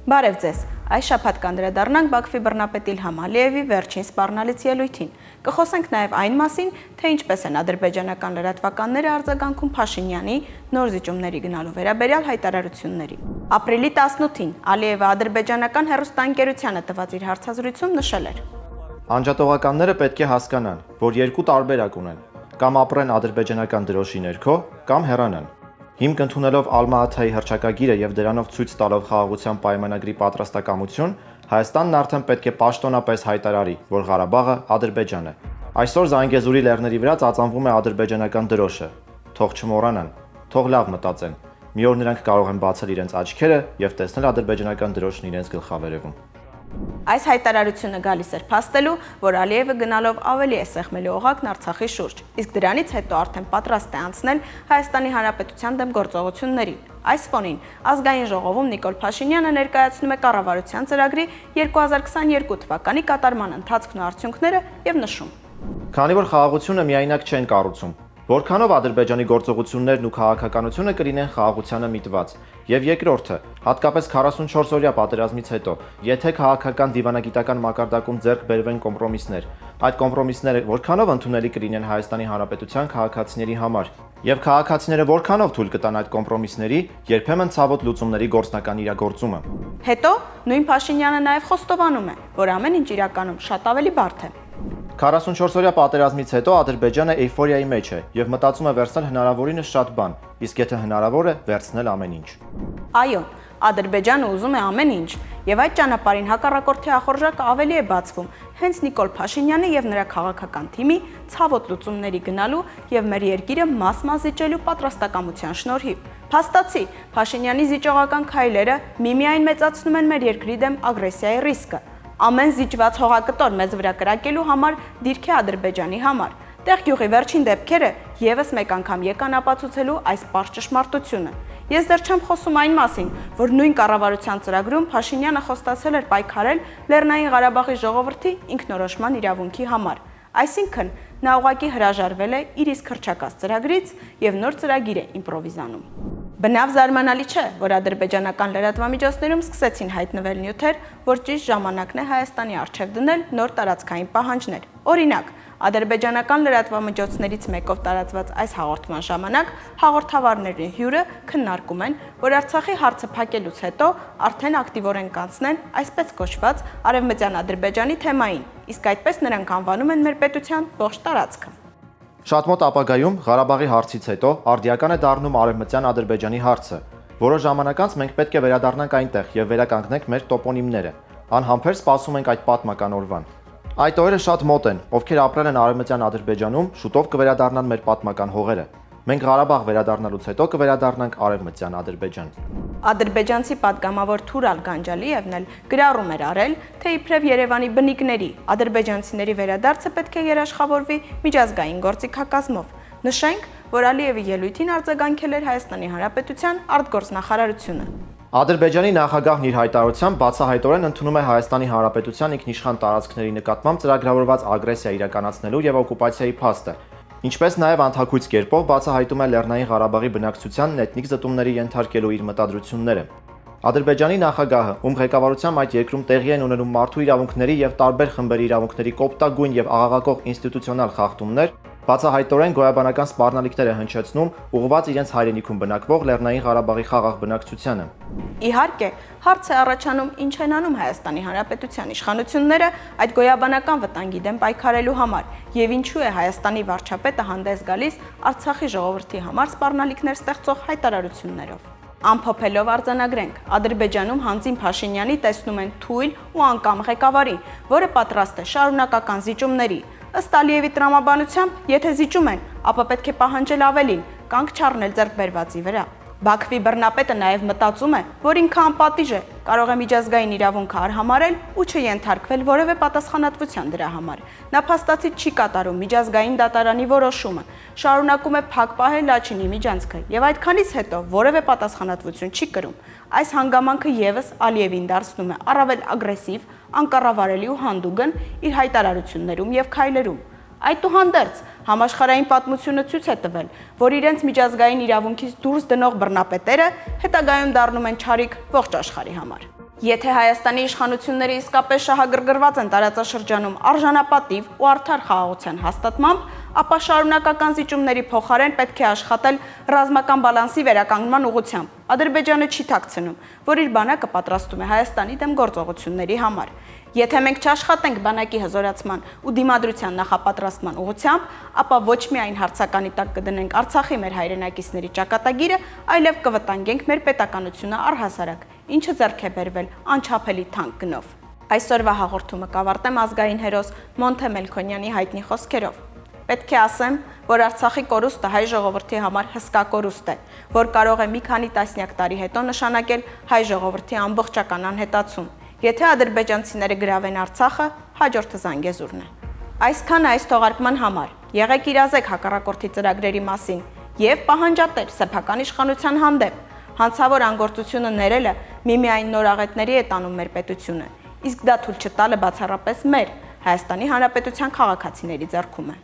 Բարև ձեզ, այս շաբաթ կանդրադառնանք Բաքվի բռնապետ Իլհամ Ալիևի վերջին սպառնալից ելույթին։ Կխոսենք նաև այն մասին, թե ինչպես են ադրբեջանական լրատվականները արձագանքում Փաշինյանի նոր զիջումների գնալու վերաբերյալ հայտարարություններին։ Ապրիլի 18-ին Ալիևը ադրբեջանական հեռուստաընկերությանը տված իր հարցազրույցում նշել էր. Անջատողականները պետք է հասկանան, որ երկու տարբերակ ունեն, կամ ապրեն ադրբեջանական դրոշի ներքո, կամ հեռանան։ Հիմք ընդունելով Ալմա-Աթայի հռչակագիրը եւ դրանով ցույց տալով խաղաղության պայմանագրի պատրաստակամություն, Հայաստանն արդեն պետք է պաշտոնապես հայտարարի, որ Ղարաբաղը Ադրբեջան է։ Այսօր Զանգեզուրի լեռների վրա ծածանվում է ադրբեջանական դրոշը։ Թող չմոռանան, թող լավ մտածեն։ Մի օր նրանք կարող են բացել իրենց աչքերը եւ տեսնել ադրբեջանական դրոշն իրենց գլխավերևում։ Այս հայտարարությունը գալիս էր փաստելու, որ Ալիևը գնալով ավելի է սեղմելու օղակն Արցախի շուրջ, իսկ դրանից հետո արդեն պատրաստ է անցնել Հայաստանի Հանրապետության դեմ գործողություններին։ Այս ֆոնին ազգային ժողովում Նիկոլ Փաշինյանը ներկայացնում է կառավարության ծրագրի 2022 թվականի կատարման ընթացքն ու արդյունքները եւ նշում. Քանի որ խաղաղությունը միայնակ չեն կառուցում, որքանով Ադրբեջանի գործողություններն ու քաղաքականությունը կլինեն խաղաղությանը միտված։ Եվ երկրորդը, հատկապես 44-օրյա պատերազմից հետո, եթե քաղաքական դիվանագիտական մակարդակում ձեռք բերվեն կոմպրոմիսներ, այդ կոմպրոմիսները որքանով ընդունելի կլինեն Հայաստանի Հանրապետության քաղաքացիների համար, եւ քաղաքացիները որքանով թույլ կտան այդ կոմպրոմիսների երբեմն ցավոտ լուծումների գործնական իրագործումը։ Հետո նույն Փաշինյանը նաև խոստովանում է, որ ամեն ինչ իրականում շատ ավելի բարդ է։ 44-օրյա պատերազմից հետո Ադրբեջանը էյֆորիայի մեջ է եւ մտածում է վերցնել հնարավորինս շատ բան, իսկ եթե հնարավոր է, վերցնել ամեն ինչ։ Այո, Ադրբեջանը ուզում է ամեն ինչ, եւ այդ ճանապարհին հակառակորդի ախորժակը ավելի է բացվում հենց Նիկոլ Փաշինյանի եւ նրա քաղաքական թիմի ցավոտ լուծումների գնալու եւ մեր երկիրը մաս-մաս զիջելու պատրաստակամության շնորհիվ։ Փաստացի, Փաշինյանի զիջողական քայլերը միմիայն մեծացնում են մեր երկրի դեմ ագրեսիայի ռիսկը։ Ամեն զիջված հողակտոր մեզ վրա կրակելու համար դիրք է Ադրբեջանի համար։ Տեղ գյուղի վերջին դեպքերը եւս մեկ անգամ եկան ապացուցելու այս պարզ ճշմարտությունը։ Ես դեռ չեմ խոսում այն մասին, որ նույն կառավարության ծրագրում Փաշինյանը խոստացել էր պայքարել Լեռնային Ղարաբաղի ժողովրդի ինքնորոշման իրավունքի համար։ Այսինքն, նա ուղղակի հրաժարվել է իր իսկ հռչակած ծրագրից եւ նոր ծրագիր է իմպրովիզանում։ Բնավ զարմանալի չէ, որ ադրբեջանական լրատվամիջոցներում սկսեցին հայտնվել նյութեր, որ ճիշտ ժամանակն է Հայաստանի առջև դնել նոր տարածքային պահանջներ։ Օրինակ, ադրբեջանական լրատվամիջոցներից մեկով տարածված այս հաղորդման ժամանակ հաղորդավարների հյուրը քննարկում են, որ Արցախի հարցը փակելուց հետո արդեն ակտիվորեն կանցնեն այսպես կոչված Արևմտյան Ադրբեջանի թեմային, իսկ այդպես նրանք անվանում են մեր պետության ողջ տարածքը։ Շատ մոտ ապագայում Ղարաբաղի հարցից հետո արդիական է դառնում Արևմտյան Ադրբեջանի հարցը։ Որոշ ժամանակ անց մենք պետք է վերադառնանք այնտեղ եւ վերականգնենք մեր տոպոնիմները։ Անհամբեր սպասում ենք այդ պատմական օրվան։ Այդ օրերը շատ մոտ են, ովքեր ապրել են Արևմտյան Ադրբեջանում, շուտով կվերադառնան մեր պատմական հողերը։ Մենք Ղարաբաղ վերադառնալուց հետո կվերադառնանք Արևմտյան Ադրբեջան։ Ադրբեջանցի պատգամավոր Թուրալ Գանջալիևն էլ գրառում էր արել, թե իբրև Երևանի բնիկների ադրբեջանցիների վերադարձը պետք է երաշխավորվի միջազգային գործիքակազմով։ Նշենք, որ Ալիևի ելույթին արձագանքել էր Հայաստանի Հանրապետության արտգործնախարարությունը։ Ադրբեջանի նախագահն իր հայտարարությամբ բացահայտորեն ընդունում է Հայաստանի Հանրապետության ինքնիշխան տարածքների նկատմամբ ծրագրավորված ագրեսիա իրականացնելու եւ օկուպացիայի փաստը, ինչպես նաև անթաքույց կերպով բացահայտում է Լեռնային Ղարաբաղի բնակչությանն էթնիկ զտումների ենթարկելու իր մտադրությունները։ Ադրբեջանի նախագահը, ում ղեկավարությամբ այդ երկրում տեղի են ունենում մարդու իրավունքների եւ տարբեր խմբերի իրավունքների կոպտագույն եւ աղաղակող ինստիտուցիոնալ խախտումներ, բացահայտորեն գոյաբանական սպառնալիքներ է հնչեցնում ուղղված իրենց հայրենիքում բնակվող Լեռնային Ղարաբաղի խաղաղ բնակչությանը։ Իհարկե, հարց է առաջանում ինչ են անում Հայաստանի Հանրապետության իշխանությունները այդ գոյաբանական վտանգի դեմ պայքարելու համար եւ ինչու է Հայաստանի վարչապետը հանդես գալիս Արցախի ժողովրդի համար սպառնալիքներ ստեղծող հայտարարություններով։ Ամփոփելով արձանագրենք, Ադրբեջանում Հանձին Փաշինյանի տեսնում են թույլ ու անկամ ղեկավարի, որը պատրաստ է շարունակական զիջումների։ Ըստ Ալիևի տրամաբանությամբ, եթե զիջում են, ապա պետք է պահանջել ավելին, կանգ չառնել ձեռքբերվածի վրա։ Բաքվի բռնապետը նաև մտածում է, որ ինքը անպատիժ է, կարող է միջազգային իրավունքը արհամարել ու չենթարկվել որևէ պատասխանատվության դրա համար։ Նա փաստացի չի կատարում միջազգային դատարանի որոշումը, շարունակում է փակ պահել Լաչինի միջանցքը եւ այդքանից հետո որևէ պատասխանատվություն չի կրում։ Այս հանգամանքը եւս Ալիևին դարձնում է առավել ագրեսիվ, անկառավարելի ու հանդուգն իր հայտարարություններում եւ քայլերում։ Այդուհանդերձ համաշխարհային պատմությունը ցույց է տվել, որ իրենց միջազգային իրավունքից դուրս դնող բռնապետերը հետագայում դառնում են չարիք ողջ աշխարհի համար։ Եթե Հայաստանի իշխանությունները իսկապես շահագրգռված են տարածաշրջանում արժանապատիվ ու արդար խաղաղության հաստատմամբ, ապա շարունակական զիջումների փոխարեն պետք է աշխատել ռազմական բալանսի վերականգնման ուղղությամբ։ Ադրբեջանը չի թաքցնում, որ իր բանակը պատրաստում է Հայաստանի դեմ գործողությունների համար։ Եթե մենք չաշխատենք բանակի հզորացման ու դիմադրության նախապատրաստման ուղղությամբ, ապա ոչ միայն հարցականի տակ կդնենք Արցախի մեր հայրենակիցների ճակատագիրը, այլև կվտանգենք մեր պետականությունը առհասարակ, ինչը ձեռք է բերվել անչափելի թանկ գնով։ Այսօրվա հաղորդումը կավարտեմ ազգային հերոս Մոնթե Մելքոնյանի հայտնի խոսքերով։ Պետք է ասեմ, որ Արցախի կորուստը հայ ժողովրդի համար հսկա կորուստ է, որ կարող է մի քանի տասնյակ տարի հետո նշանակել հայ ժողովրդի ամբողջական անհետացում։ Եթե ադրբեջանցիները գրավեն Արցախը, հաջորդը Զանգեզուրն է։ Այսքանը այս թողարկման համար։ Եղեք իրազեկ հակառակորդի ծրագրերի մասին եւ պահանջատեր սեփական իշխանության հանդեպ։ Հանցավոր անգործությունը ներելը միմիայն նոր աղետների է տանում մեր պետությունը, իսկ դա թույլ չտալը բացառապես մեր Հայաստանի Հանրապետության քաղաքացիների ձեռքում է։